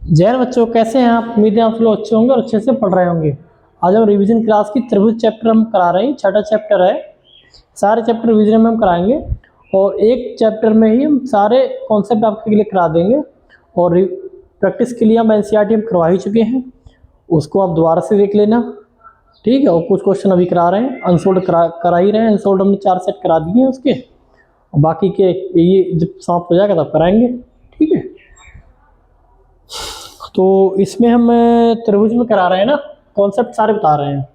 जैन बच्चों कैसे हैं आप? उम्मीद है आप लोग अच्छे होंगे और अच्छे से पढ़ रहे होंगे। आज हम रिवीजन क्लास की त्रिभुज चैप्टर हम करा रहे हैं। छठा चैप्टर है। सारे चैप्टर रिवीजन में हम कराएंगे और एक चैप्टर में ही हम सारे कॉन्सेप्ट आपके लिए करा देंगे। और प्रैक्टिस के लिए हम एनसीईआरटी हम करवा ही चुके हैं, उसको आप दोबारा से देख लेना, ठीक है। और कुछ क्वेश्चन अभी करा रहे हैं, अनसोल्ड करा ही रहे हैं। अनसोल्ड हमने 4 सेट करा दिए हैं उसके, और बाकी के ये जब समाप्त हो जाएगा तब कराएंगे, ठीक है। तो इसमें हम त्रिभुज में करा रहे हैं ना, कॉन्सेप्ट सारे बता रहे हैं।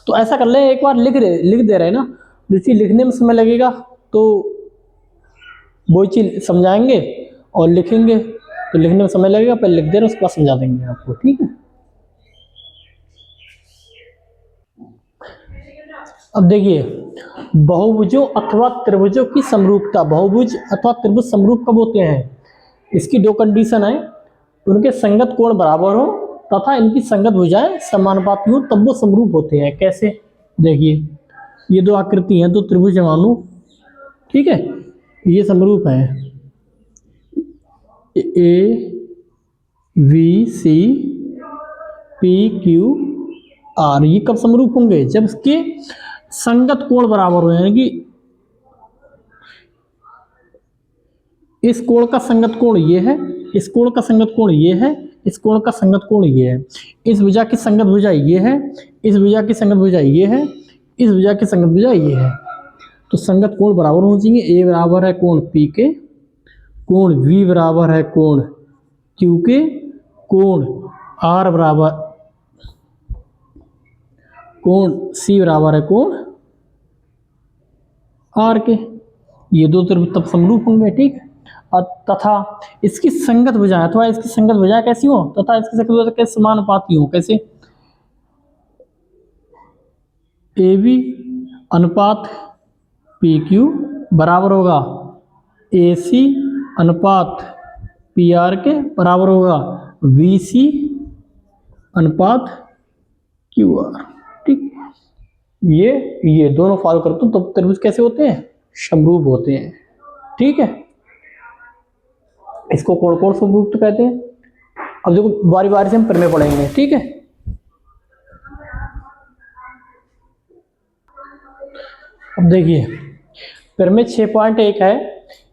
तो ऐसा कर ले, एक बार लिख दे रहे हैं ना, जो चीज़ लिखने में समय लगेगा तो वही चीज़ समझाएंगे, और लिखेंगे तो लिखने में समय लगेगा, पहले लिख दे रहे उसके बाद समझा देंगे आपको, ठीक है। अब देखिए, बहुभुजों अथवा त्रिभुजों की समरूपता। बहुभुज अथवा त्रिभुज समरूप कब होते हैं? इसकी दो कंडीशन है, उनके संगत कोण बराबर हो तथा इनकी संगत भुजाएं समानुपाती हो, तब वो समरूप होते हैं। कैसे? देखिए, ये दो आकृति हैं, दो त्रिभुज मानो, ठीक है। ये समरूप है, A B C P Q R. ये कब समरूप होंगे? जब इसके संगत कोण बराबर हो, यानी कि इस कोण का संगत कोण ये है, इस कोण का संगत कोण ये है, इस कोण का संगत कोण ये है, इस भुजा की संगत भुजा ये है, इस भुजा की संगत भुजा ये है, इस भुजा की संगत भुजा ये है। तो संगत कोण बराबर होने चाहिए। ए बराबर है कोण पी के, कोण वी बराबर है कोण क्यू के, कोण आर बराबर, कोण सी बराबर है कोण आर के। ये दो त्रिभुज तब समरूप होंगे, ठीक है। तथा इसकी संगत भुजाएं अथवा इसकी संगत भुजाएं कैसी हो, तथा इसकी संगत भुजाएं कैसे समानुपाती हो। कैसे? ए बी अनुपात पी क्यू बराबर होगा ए सी अनुपात पी आर के, बराबर होगा वी सी अनुपात क्यू आर, ठीक। ये दोनों फॉलो करते हो तो त्रिभुज कैसे होते हैं? समरूप होते हैं, ठीक है। इसको कोण कोण समरूप तो कहते हैं। अब देखो, बारी बारी से हम प्रमेय पढ़ेंगे, ठीक है। अब देखिए, प्रमेय 6.1 है,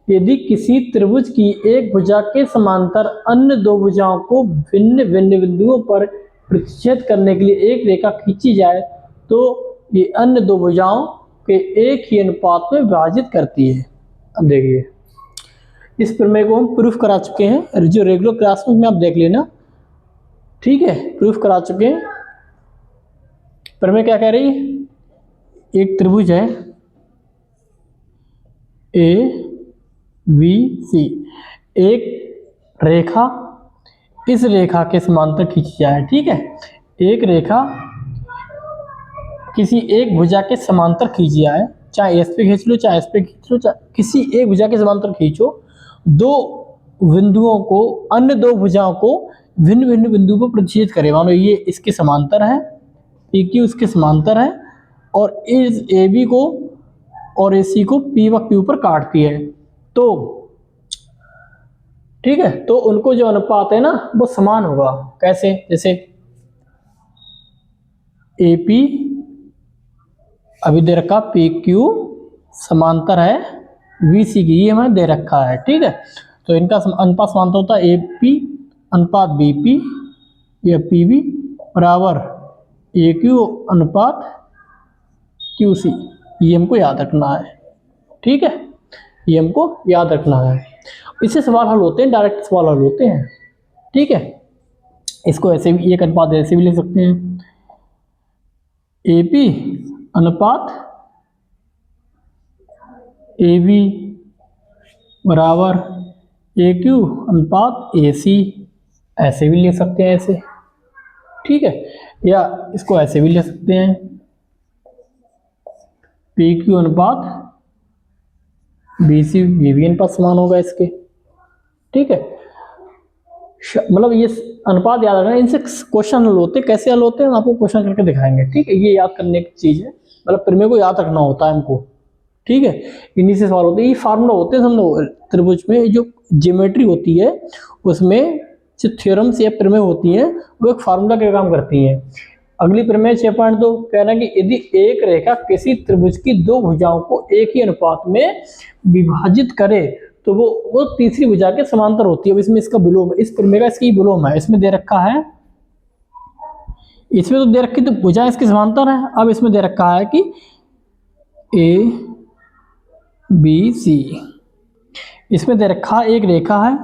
यदि किसी त्रिभुज की एक भुजा के समांतर अन्य दो भुजाओं को भिन्न भिन्न बिंदुओं पर प्रतिच्छेद करने के लिए एक रेखा खींची जाए तो ये अन्य दो भुजाओं के एक ही अनुपात में विभाजित करती है। अब देखिए, इस प्रमेय को हम प्रूफ करा चुके हैं, जो रेगुलर क्लास में आप देख लेना, ठीक है। प्रूफ करा चुके हैं। प्रमेय क्या कह रही है? एक त्रिभुज है ए वी सी, एक रेखा इस रेखा के समांतर खींची जाए, ठीक है। एक रेखा किसी एक भुजा के समांतर खींची जाए, चाहे इस पे खींच लो, चाहे इस पे खींच लो, चाहे किसी एक भुजा के समांतर खींचो, दो बिंदुओं को, अन्य दो भुजाओं को भिन्न भिन्न बिंदु पर प्रतिच्छेद करे। मानो ये इसके समांतर है, पी क्यू इसके समांतर है, और इस ए बी को और ए सी को पी व क्यू पर काटती है, तो ठीक है, तो उनको जो अनुपात है ना वो समान होगा। कैसे? जैसे ए पी अभी दे रखा, पी क्यू समांतर है वी सी की, ये हमें दे रखा है, ठीक है। तो इनका अनुपात समांतर होता है ए पी अनुपात बी पी या पी बी बराबर ए क्यू अनुपात क्यू सी। ये हमको याद रखना है, ठीक है। ये हमको याद रखना है। इससे सवाल हल होते हैं, डायरेक्ट सवाल हल होते हैं, ठीक है। इसको ऐसे भी, एक अनुपात ऐसे भी लिख सकते हैं, ए पी अनुपात ए बी बराबर ए क्यू अनुपात ए सी, ऐसे भी लिख सकते हैं, ऐसे, ठीक है। या इसको ऐसे भी लिख सकते हैं, पी क्यू अनुपात बी सी, ये भी अनुपात समान होगा इसके, ठीक है। मतलब ये अनुपात याद रखना, इनसे क्वेश्चन हल होते हैं। कैसे हल होते हैं हम आपको क्वेश्चन करके दिखाएंगे, ठीक है। ये याद करने की चीज है, मतलब प्रमेय को याद रखना होता है हमको, ठीक है। इन्हीं से सवाल होते हैं। ये फार्मूला होते हैं, समझो त्रिभुज में जो ज्योमेट्री होती है उसमें जो थ्योरम्स या प्रमेय होती हैं वो एक फार्मूला का काम करती हैं। अगली प्रमेय 6.2 कह रहा है कि यदि एक रेखा किसी त्रिभुज की दो भुजाओं को एक ही अनुपात में विभाजित करे तो वो तीसरी भुजा के समांतर होती है। अब इसमें इसका विलोम, इस प्रमेय का इसकी विलोम है। इसमें दे रखा है, इसमें तो दे रखी तो भुजा इसके समांतर है। अब इसमें दे रखा है कि ए बी सी, इसमें दे रखा है एक रेखा है,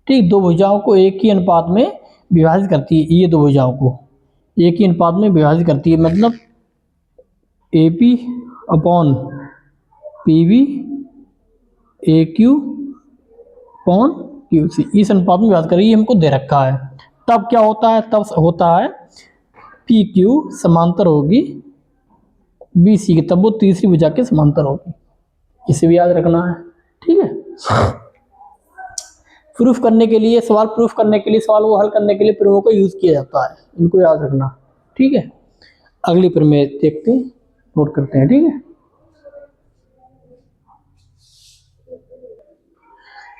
ठीक, दो भुजाओं को एक ही अनुपात में विभाजित करती है। ये दो भुजाओं को एक ही अनुपात में विभाजित करती है, मतलब A P upon P B A Q upon Q C, इस अनुपात में विभाजित करिए, हमको दे रखा है। तब क्या होता है, तब होता है पी क्यू समांतर होगी बी सी की, तब वो तीसरी भुजा के समांतर होगी। इसे भी याद रखना है, ठीक है। प्रूफ करने के लिए, सवाल प्रूफ करने के लिए, सवाल को हल करने के लिए प्रमेयों का यूज किया जाता है, इनको याद रखना, ठीक है। अगली प्रमेय देखते हैं, नोट करते हैं, ठीक है।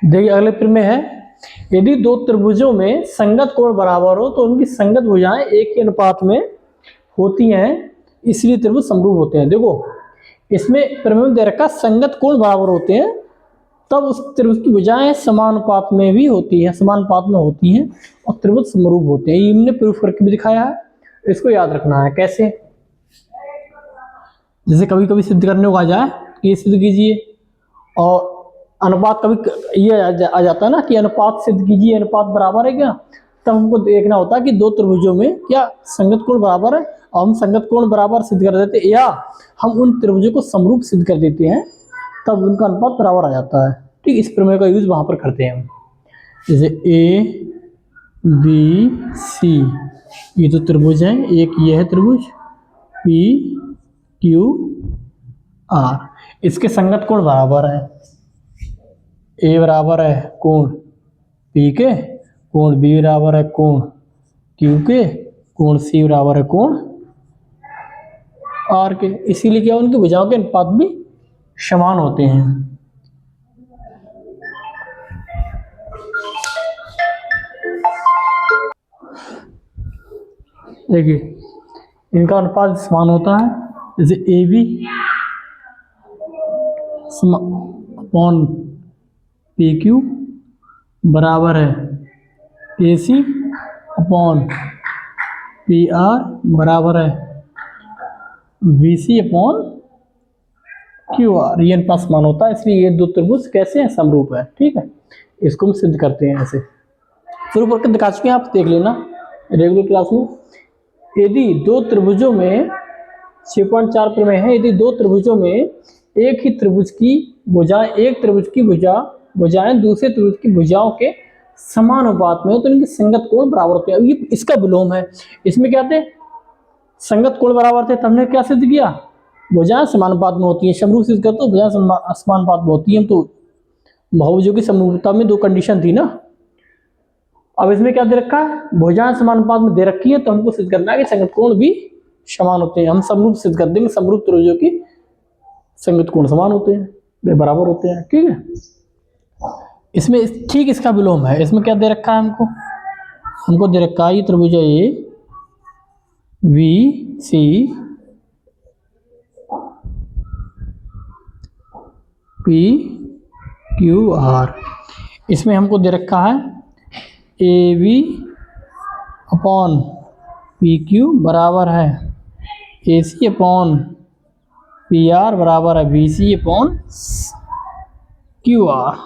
देखिए अगले प्रमेय है, यदि दो त्रिभुजों में संगत कोण बराबर हो तो उनकी संगत भुजाएं एक ही अनुपात में होती हैं, इसलिए त्रिभुज समरूप होते हैं। देखो इसमें प्रमेय दे रखा संगत कोण बराबर होते हैं, तब उस त्रिभुज की भुजाएं समानुपात में भी होती हैं, समानुपात में होती हैं और त्रिभुज समरूप होते हैं। ये हमने प्रूफ करके भी दिखाया है, इसको याद रखना है। कैसे, जैसे कभी कभी सिद्ध करने को आ जाए कि ये सिद्ध कीजिए, और अनुपात कभी ये आ जाता है ना कि अनुपात सिद्ध कीजिए, अनुपात बराबर है क्या, तब हमको देखना होता है कि दो त्रिभुजों में क्या संगत कोण बराबर है, और हम संगत कोण बराबर सिद्ध कर देते हैं, या हम उन त्रिभुजों को समरूप सिद्ध कर देते हैं, तब उनका अनुपात बराबर आ जाता है, ठीक। इस प्रमेय का यूज वहां पर करते हैं हम। जैसे ए बी सी, ये तो त्रिभुज है, एक ये है त्रिभुज पी क्यू आर, इसके संगत कोण बराबर है। ए बराबर है कोण पी के, कोण बी बराबर है कोण क्यू के, कोण सी बराबर है कोण आर के, इसीलिए क्या उनकी भुजाओं के अनुपात भी समान होते हैं। देखिए इनका अनुपात समान होता है, जैसे A B upon P Q बराबर है A C upon P R बराबर है B C upon Q R, ये अनुपात समान होता है, इसलिए ये दो त्रिभुज कैसे हैं, समरूप है, ठीक है। इसको हम सिद्ध करते हैं ऐसे, शुरू करके दिखा चुके हैं आप, देख लेना रेगुलर क्लास में। यदि दो त्रिभुजों में 6.4 प्रमेय है, यदि दो त्रिभुजों में एक ही त्रिभुज की भुजाएं, एक त्रिभुज की भुजाएं दूसरे त्रिभुज की भुजाओं के समानुपात में हो तो इनके संगत कोण बराबर होते हैं। ये इसका विलोम है। इसमें क्या थे, संगत कोण बराबर थे, तब हमने क्या सिद्ध किया, भुजाएं समानुपात में होती हैं, समरूप सिद्ध करते तो भुजाएं समानुपात में होती हैं, तो बहुभुजों की समरूपता में दो कंडीशन थी ना। अब इसमें क्या दे रखा है, भुजाएं समानुपात में दे रखी है, तो हमको सिद्ध करना है कि संगत कोण भी समान होते हैं। हम समरूप सिद्ध कर देंगे, समरूप त्रिभुजों की संगत कोण समान होते हैं, वे बराबर होते हैं, ठीक है। इसमें ठीक इसका विलोम है। इसमें क्या दे रखा है, हमको दे रखा है ये त्रिभुज है A B C P Q R, इसमें हमको दे रखा है A B upon P Q बराबर है A C upon P R बराबर है B C upon Q R.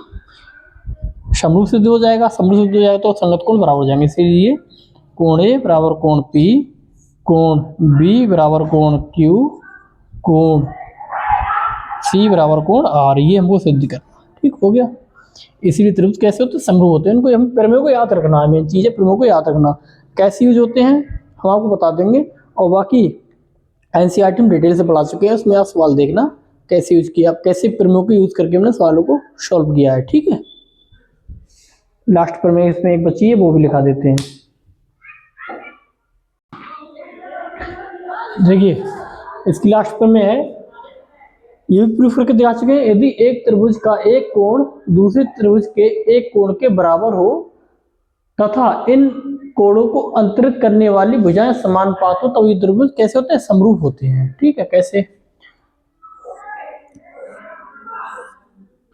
समरूप सिद्ध हो जाएगा, समरूप सिद्ध हो जाएगा तो संगत कोण बराबर हो जाएंगे, इसीलिए कोण ए बराबर कोण पी, कोण बी बराबर कोण क्यू, कोण सी बराबर कोण आर, ये हमको सिद्ध करना, ठीक हो गया। इसीलिए त्रिभुज कैसे होते हैं, समरूप होते हैं। इनको हम प्रमेय को याद रखना है, मेन चीज़ है प्रमेय को याद रखना। कैसे यूज होते हैं हम आपको बता देंगे, और बाकी एनसीईआरटी में डिटेल से पढ़ा चुके हैं, उसमें आप सवाल देखना कैसे यूज किया, कैसे प्रमेय को यूज करके हमने सवालों को सॉल्व किया है, ठीक है। लास्ट प्रमेय इसमें एक बची है, वो भी लिखा देते हैं। देखिए इसकी लास्ट प्रमेय है, ये भी प्रूफ करके दिखा चुके हैं। यदि एक त्रिभुज का एक कोण दूसरे त्रिभुज के एक कोण के बराबर हो तथा इन कोणों को अंतरित करने वाली भुजाएं समानुपात हो तब ये त्रिभुज कैसे होते हैं, समरूप होते हैं। ठीक है, कैसे,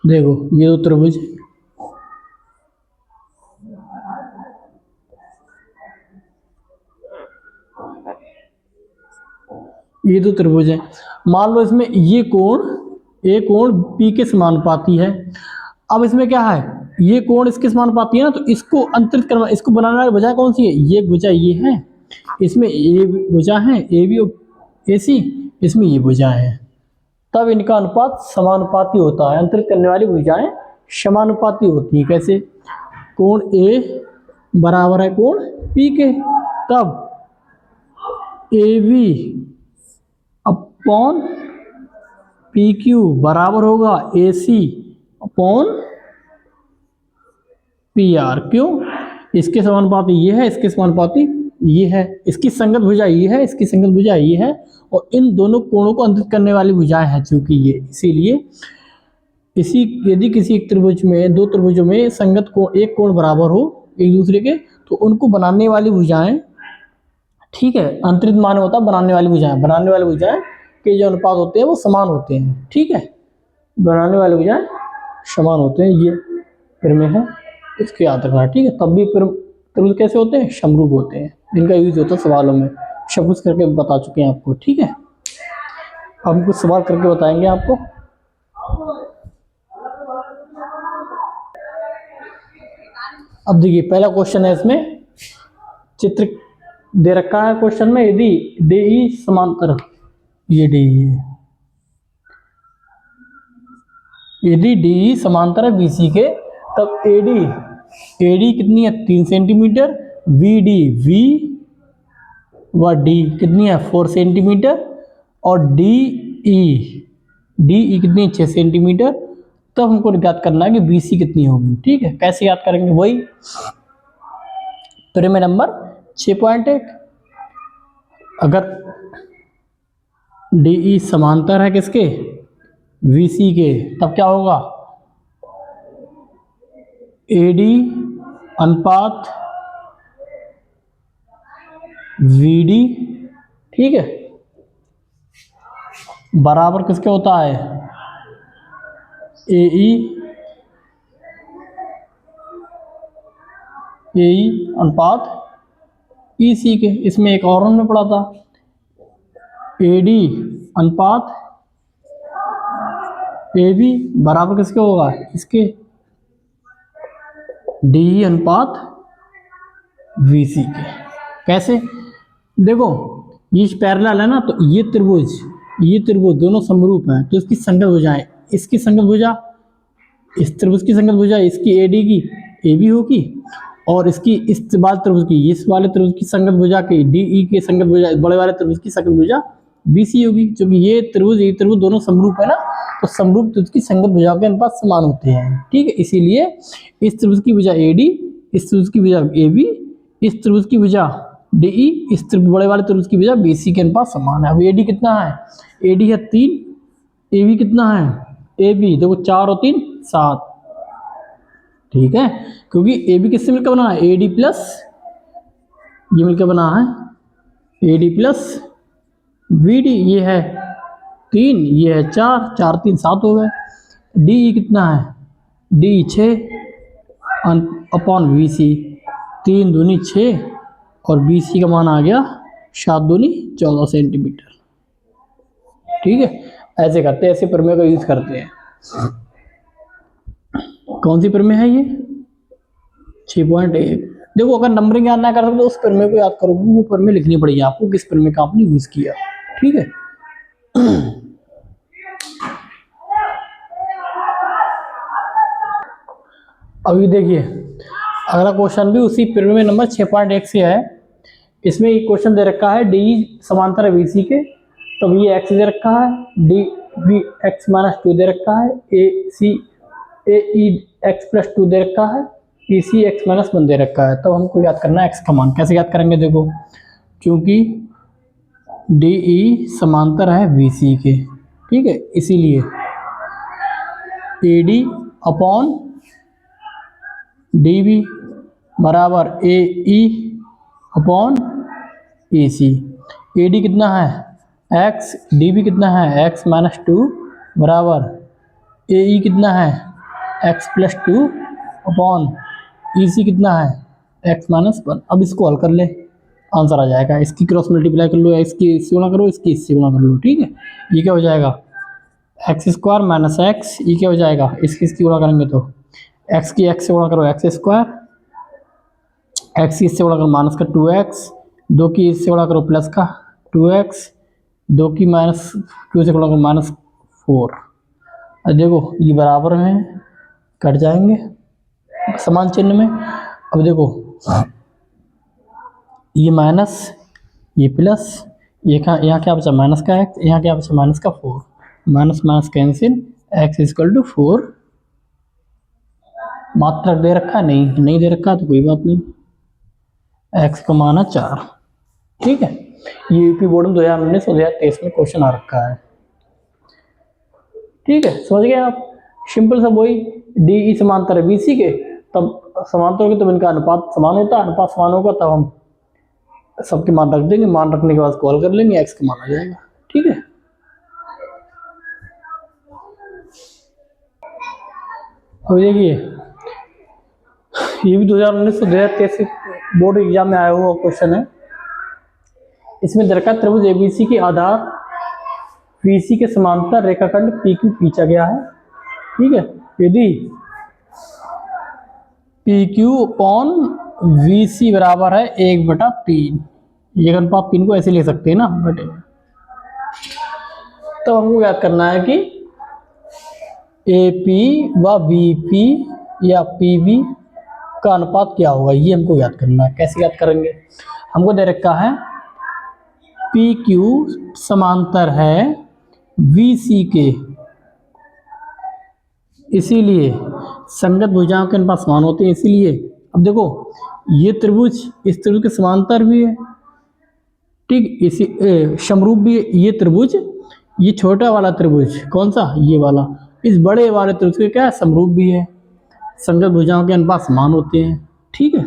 देखो ये दो त्रिभुज, ये दो त्रिभुज है, मान लो इसमें ये कोण P के समानुपाती है। अब इसमें क्या है, ये कोण इसके समानुपाती है ना, तो इसको अंतरित करना, इसको बनाने वाली भुजा कौन सी है, ये भुजा ये है, इसमें ये भुजा है ए बी और ए सी, इसमें ये भुजा है, तब इनका अनुपात समानुपाती होता है। अंतरित करने वाली भुजाएं समानुपाती होती है। कैसे, कोण ए बराबर है कोण P के, तब A B upon P Q बराबर होगा A C upon P R. क्यों, इसके समानुपाती ये है, इसके समानुपाती ये है, इसकी संगत भुजा ये है, इसकी संगत भुजा ये है, और इन दोनों कोणों को अंतरित करने वाली भुजाएं हैं चूंकि ये, इसीलिए यदि किसी एक त्रिभुज में, दो त्रिभुजों में संगत कोण, एक कोण बराबर हो एक दूसरे के, तो उनको बनाने वाली भुजाएं, ठीक है, अंतरित मान होता है बनाने वाली भुजाएं के जो अनुपात होते हैं वो समान होते हैं। ठीक है, बनाने वाली भुजाएं समान होते हैं, ये प्रमेय है, इसको याद रखना। ठीक है, तब भी त्रिभुज कैसे होते हैं, समरूप होते हैं। इनका यूज होता है सवालों में, सब कुछ करके बता चुके हैं आपको। ठीक है, अब हम कुछ सवाल करके बताएंगे आपको। अब देखिए पहला क्वेश्चन है, इसमें चित्र दे रखा है क्वेश्चन में, यदि DE समांतर, ये DE है, यदि DE समांतर है BC के, तब AD कितनी है 3 सेंटीमीटर, V व D कितनी है 4 सेंटीमीटर, और DE कितनी है 6 सेंटीमीटर। तब हमको ज्ञात करना है कि BC कितनी होगी। ठीक है, कैसे याद करेंगे, वही प्रमेय नंबर 6.1, अगर DE समांतर है किसके, VC के, तब क्या होगा, AD अनुपात VD, ठीक है, बराबर किसके होता है, AE अनुपात EC के। इसमें एक और हमने पढ़ा था, AD अनुपात AB बराबर किसके होगा, इसके DE अनुपात VC के। कैसे, देखो ये पैरेलल है ना, तो ये त्रिभुज दोनों समरूप हैं, तो इसकी संगत भुजाएं, इसकी संगत भुजा, इस त्रिभुज की संगत भुजा इसकी AD की AB होगी, और इसकी इस वाले त्रिभुज की, इस वाले त्रिभुज की संगत भुजा की DE की संगत भुजा, बड़े वाले त्रिभुज की संगत भुजा BC होगी। क्योंकि ये त्रिभुज दोनों समरूप है ना, तो समरूप त्रिभुज की संगत भुजाओं के अनुपात समान होते हैं। ठीक है, इसीलिए इस त्रिभुज की भुजा AD, इस त्रिभुज की भुजा AB, इस त्रिभुज की भुजा DE, इस बड़े वाले त्रिभुज की भुजा BC के अनुपात समान है। अब AD कितना है, AD है 3, AB कितना है, AB देखो 4 और 3 7। ठीक है, क्योंकि AB किससे मिलकर बना है, AD प्लस ये मिलकर बना है AD प्लस VD, ये है 3, ये है 4, 4 3 7 हो गए। DE कितना है, DE 6 अपॉन VC, 3 दूनी 6 और BC का मान आ गया 7 दूनी 14 सेंटीमीटर। ठीक है, ऐसे करते हैं, ऐसे प्रमेय का यूज करते हैं। कौन सी प्रमेय है ये, 6.1। देखो अगर नंबरिंग याद ना कर सकते तो उस प्रमेय को याद करोगे, वो प्रमेय लिखनी पड़ेगी आपको, किस प्रमेय का आपने यूज किया। ठीक है, अभी देखिए अगला क्वेश्चन भी उसी प्रमेय नंबर 6.1 से है। इसमें एक क्वेश्चन दे रखा है, DE समांतर है BC के, तो ये x दे रखा है, DV x-2 दे रखा है, AE x+2 दे रखा है, EC x-1 दे रखा है। तो हमको याद करना है x का मान। कैसे याद करेंगे, देखो क्योंकि DE समांतर है BC के, ठीक है, इसीलिए AD अपॉन DB बराबर ए ई upon A C. A D कितना है एक्स, डी भी कितना है एक्स माइनस टू बराबर ए ई कितना है एक्स प्लस टू अपॉन ई सी कितना है एक्स माइनस वन। अब इसको हल कर ले, आंसर आ जाएगा। इसकी क्रॉस मल्टीप्लाई कर लो, इसकी इससे गुणा करो, इसकी इससे गुणा कर लो, ठीक है। ये क्या हो जाएगा एक्स स्क्वायर माइनस एक्स, ये क्या हो जाएगा इसकी गुणा करेंगे तो एक्स की एक्स से गुणा करो एक्स स्क्वायर, एक्स की इससे गुणा करो माइनस का टू एक्स, दो की इससे गुणा करो प्लस का टू एक्स, दो की माइनस टू से गुणा करो माइनस फोर। अब देखो ये बराबर में कट जाएंगे समान चिन्ह में। अब देखो ये माइनस ये प्लस, ये यहाँ क्या बचा माइनस का एक्स, यहाँ क्या बचा माइनस का four, minus minus cancel, X equal to four. मात्रक दे रखा है नहीं दे रखा तो कोई बात नहीं, एक्स का मान है 4, ठीक है। ये यूपी बोर्ड में 2019 और 2023 में क्वेश्चन आ रखा है, ठीक है। समझ गए आप, सिंपल सा वही डी ई समांतर है बी सी के, तब समांतर होगी तब इनका अनुपात समान होता है, अनुपात समान होगा तब हम सबके मान रख देंगे, मान रखने के बाद कॉल कर लेंगे, एक्स का मान आ जाएगा, ठीक है। अब देखिए ये भी 2019 और 2023 बोर्ड एग्जाम में आया हुआ क्वेश्चन है। इसमें दरका त्रिभुज एबीसी के आधार बीसी के समांतर रेखाखंड पी क्यू खींचा गया है, ठीक है। यदि पी क्यू अपॉन वी सी बराबर है 1/3, ये अनुपात 3 को ऐसे ले सकते हैं ना बटे, तो हमको याद करना है कि ए पी व बी पी या पी बी का अनुपात क्या होगा, ये हमको याद करना है। कैसे याद करेंगे, हमको दे रखा है पी क्यू समांतर है वी सी के, इसीलिए संगत भुजाओं के अनुपात समान होते हैं, इसीलिए अब देखो ये त्रिभुज इस त्रिभुज के समांतर भी है, ठीक, इसी समरूप भी है। ये त्रिभुज, ये छोटा वाला त्रिभुज कौन सा ये वाला, इस बड़े वाले त्रिभुज के क्या है समरूप भी है, संगत भुजाओं के अनुपात समान होते हैं, ठीक है।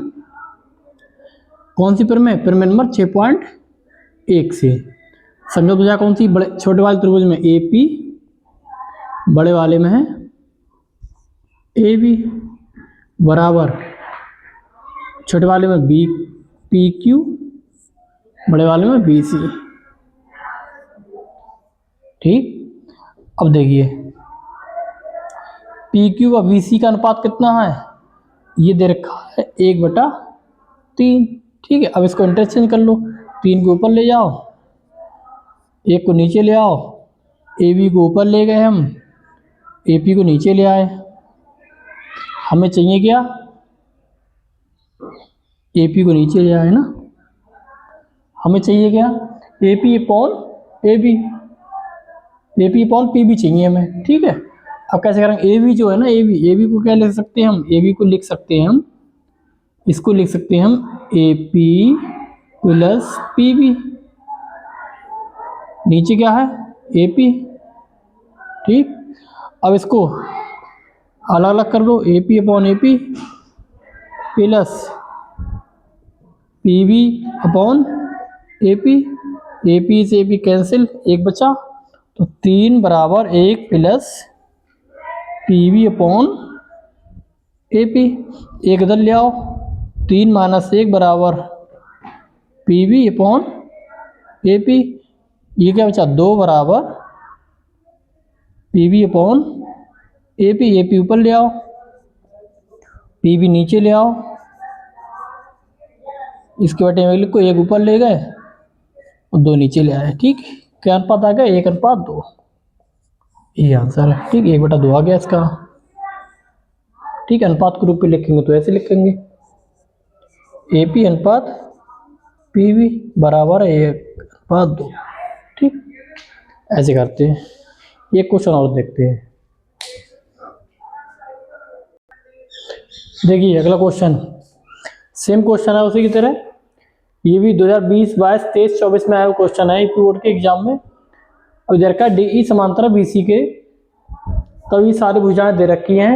कौन सी प्रमेय, प्रमेय नंबर 6.1 से संगत भुजा कौन सी, बड़े छोटे वाले त्रिभुज में ए पी, बड़े वाले में है ए बी बराबर छोटे वाले में बी पी क्यू, बड़े वाले में बी सी, ठीक। अब देखिए पी क्यू व बी सी का अनुपात कितना है, ये दे रखा है 1/3, ठीक है। अब इसको इंटरचेंज कर लो, 3 को ऊपर ले जाओ, 1 को नीचे ले आओ, ए बी को ऊपर ले गए हम, ए पी को नीचे ले आए। हमें चाहिए क्या, ए पी को नीचे ले आए ना, हमें चाहिए क्या A P upon A B, A P upon P B चाहिए हमें, ठीक है। अब कैसे करेंगे, ए बी जो है ना ए बी को क्या लिख सकते हैं हम, ए बी को लिख सकते हैं हम, इसको लिख सकते हैं हम A P plus P B, नीचे क्या है ए पी, ठीक। अब इसको अलग अलग कर लो, a P upon A P plus P B upon A p से ए पी कैंसिल, 1 बचा, तो 3 बराबर 1 प्लस पी बी अपॉन ए पी, एक इधर ले आओ, 3 - 1 बराबर पी बी अपॉन ए पी, ये क्या बचा 2 बराबर पी बी अपॉन ए पी ऊपर ले आओ, पी बी नीचे ले आओ, इसके बटे में लिखो 1 ऊपर ले गए और 2 नीचे ले आए, ठीक। क्या अनुपात आ गया 1/2, ये आंसर है, ठीक। 1/2 आ गया इसका, ठीक। अनुपात के रूप में लिखेंगे तो ऐसे लिखेंगे ए पी अनुपात पी बी बराबर 1/2, ठीक। ऐसे करते हैं। एक क्वेश्चन और देखते हैं, देखिए अगला क्वेश्चन सेम क्वेश्चन है उसी की तरह, ये भी 2020, 22, 23, 24 में आया हुआ क्वेश्चन है यूपी बोर्ड के एग्जाम में। अब इधर का डी ई समांतर बी सी के, तब ये सारी भुजाएं दे रखी हैं,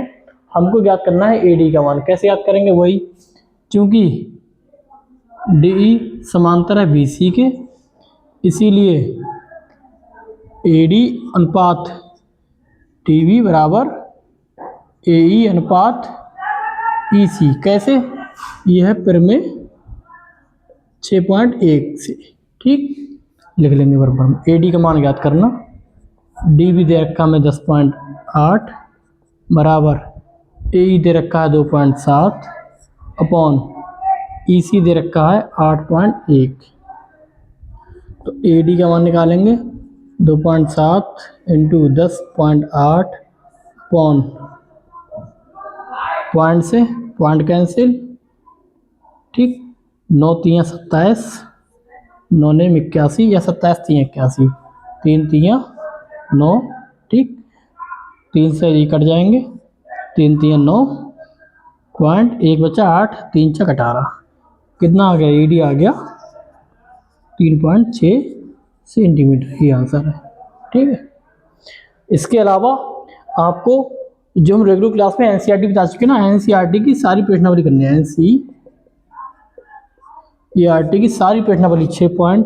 हमको ज्ञात करना है ए डी का मान। कैसे याद करेंगे, वही चूँकि डी समांतर है बी सी के, इसीलिए ए डी अनुपात टी बी बराबर ए ई अनुपात ई सी। कैसे? यह है परिमेय 6.1 से। ठीक, लिख लेंगे बराबर। ए डी का मान ज्ञात करना, डी भी दे रखा है 10.8 बराबर ए ई दे रखा है 2.7 अपॉन ई सी दे रखा है 8.1। तो ए डी का मान निकालेंगे 2.7 इंटू 10.8 अपॉन पॉइंट से पॉइंट कैंसिल। ठीक, 9 3 27, 9 ने 81 या 27 3 81, 3 3 9। ठीक, 3 से ये कट जाएंगे, 3 3 9 पॉइंट, 1 बचा 8, 3 6 18। कितना आ गया? ए डी आ गया 3.6 सेंटीमीटर। ये आंसर है। ठीक है, इसके अलावा आपको जो हम रेगुलर क्लास में एनसीईआरटी बता चुके ना, एनसीईआरटी की सारी प्रश्नावली करनी है। एनसीईआरटी की सारी प्रश्नावली 6.1,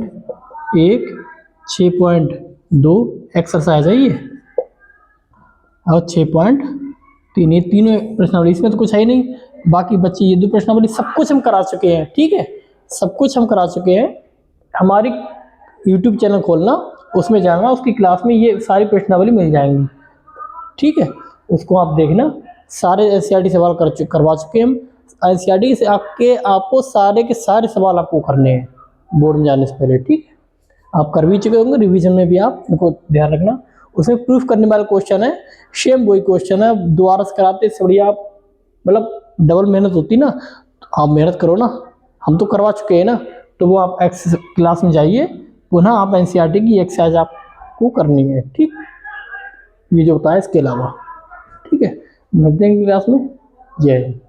6.2 एक्सरसाइज है ये, और 6.3, ये तीनों प्रश्नावली। इसमें तो कुछ है ही नहीं, बाकी बच्चे ये 2 प्रश्नावली सब कुछ हम करा चुके हैं। ठीक है, सब कुछ हम करा चुके हैं। हमारी यूट्यूब चैनल खोलना, उसमें जाना, उसकी क्लास में ये सारी प्रश्नावली मिल जाएंगी। ठीक है, उसको आप देखना। सारे एनसीईआरटी सवाल करवा चुके हैं हम। एनसीईआरटी से आपको सारे के सारे सवाल आपको करने हैं बोर्ड में जाने से पहले। ठीक है, आप कर भी चुके होंगे, रिवीजन में भी आप इनको ध्यान रखना। उसमें प्रूफ करने वाला क्वेश्चन है, सेम वही क्वेश्चन है, दोबारा से कराते। इससे बढ़िया आप मतलब डबल मेहनत होती ना, तो आप मेहनत करो ना, हम तो करवा चुके हैं ना। तो वो आप क्लास में जाइए, पुनः आप एनसीईआरटी की एक्सरसाइज आपको करनी है। ठीक, ये जो होता है इसके अलावा। ठीक है, मिलते हैं क्लास में। जय हिंद।